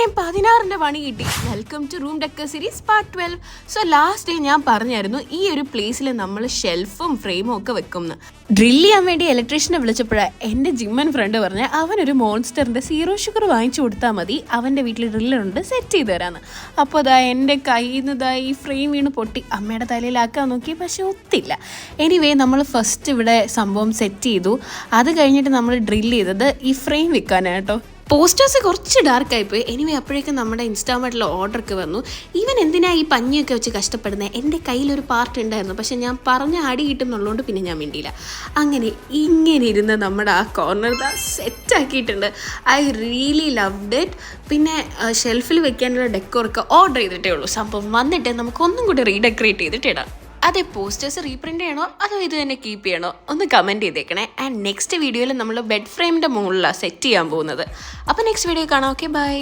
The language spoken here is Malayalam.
ഇത്രയും 16ന്റെ പണി കിട്ടി. Welcome to room decor series part 12. So last day ഞാൻ പറഞ്ഞായിരുന്നു ഈ ഒരു പ്ലേസിൽ നമ്മൾ ഷെൽഫും ഫ്രെയിമും ഒക്കെ വെക്കുമെന്ന്. ഡ്രിൽ ചെയ്യാൻ വേണ്ടി ഇലക്ട്രീഷ്യനെ വിളിച്ചപ്പോഴാണ് എൻ്റെ ജിമ്മൻ ഫ്രണ്ട് പറഞ്ഞ അവനൊരു മോൺസ്റ്ററിൻ്റെ 0 ഷുഗർ വാങ്ങിച്ചു കൊടുത്താൽ മതി, അവൻ്റെ വീട്ടിൽ ഡ്രില്ലുണ്ട്, സെറ്റ് ചെയ്ത് തരാമെന്ന്. അപ്പോൾ അതാ എൻ്റെ കയ്യിൽ നിന്ന് ഈ ഫ്രെയിം വീണ് പൊട്ടി അമ്മയുടെ തലയിലാക്കാൻ നോക്കി, പക്ഷെ ഒത്തില്ല. എനിവേ നമ്മൾ ഫസ്റ്റ് ഇവിടെ സംഭവം സെറ്റ് ചെയ്തു. അത് കഴിഞ്ഞിട്ട് നമ്മൾ ഡ്രിൽ ചെയ്തത് ഈ ഫ്രെയിം വെക്കാനായിട്ടോ. പോസ്റ്റേഴ്സ് കുറച്ച് ഡാർക്കായിപ്പോയി. എനിവേ അപ്പോഴേക്കും നമ്മുടെ ഇൻസ്റ്റാമാർട്ടിൽ ഓർഡറൊക്കെ വന്നു. ഈവൻ എന്തിനാ ഈ പഞ്ഞിയൊക്കെ വെച്ച് കഷ്ടപ്പെടുന്നത്, എൻ്റെ കയ്യിലൊരു പാർട്ട് ഉണ്ടായിരുന്നു, പക്ഷെ ഞാൻ പറഞ്ഞ അടി കിട്ടുന്നുള്ളതുകൊണ്ട് പിന്നെ ഞാൻ വേണ്ടിയില്ല. അങ്ങനെ ഇങ്ങനെ ഇരുന്ന് നമ്മുടെ ആ കോർണർ സെറ്റാക്കിയിട്ടുണ്ട്. I really loved it. പിന്നെ ഷെൽഫിൽ വെക്കാനുള്ള ഡെക്കോറൊക്കെ ഓർഡർ ചെയ്തിട്ടേ ഉള്ളൂ. സംഭവം വന്നിട്ട് നമുക്കൊന്നും കൂടി റീഡെക്കറേറ്റ് ചെയ്തിട്ട് ഇടാം. അതെ, പോസ്റ്റേഴ്സ് റീപ്രിൻ്റ് ചെയ്യണോ അതോ ഇത് തന്നെ കീപ്പ് ചെയ്യണോ ഒന്ന് കമൻറ്റ് ചെയ്തേക്കണേ. ആൻഡ് നെക്സ്റ്റ് വീഡിയോയിൽ നമ്മൾ ബെഡ് ഫ്രെയിമിൻ്റെ മുകളിലാണ് സെറ്റ് ചെയ്യാൻ പോകുന്നത്. അപ്പോൾ നെക്സ്റ്റ് വീഡിയോ കാണാം. Okay, by.